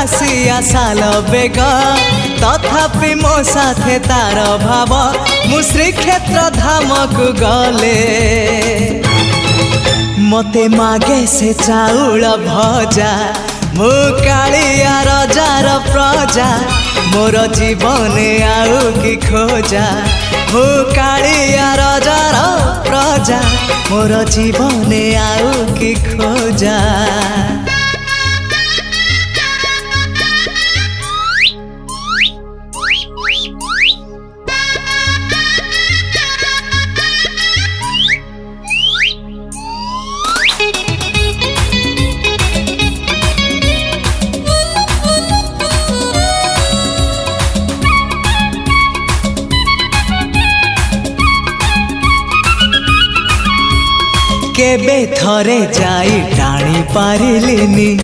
Acacia साल bag तथापि मो साथे तार भाव मु श्रीक्षेत्र धाम को गले मते मागे से चाउल भजा मु कालिया रजार प्रजा मोर जीवन आउ कि खोजा मु कालिया रजार प्रजा मोर जीवन आउ कि खोजा। केबे थरे जाई टाणी पारिलिनी।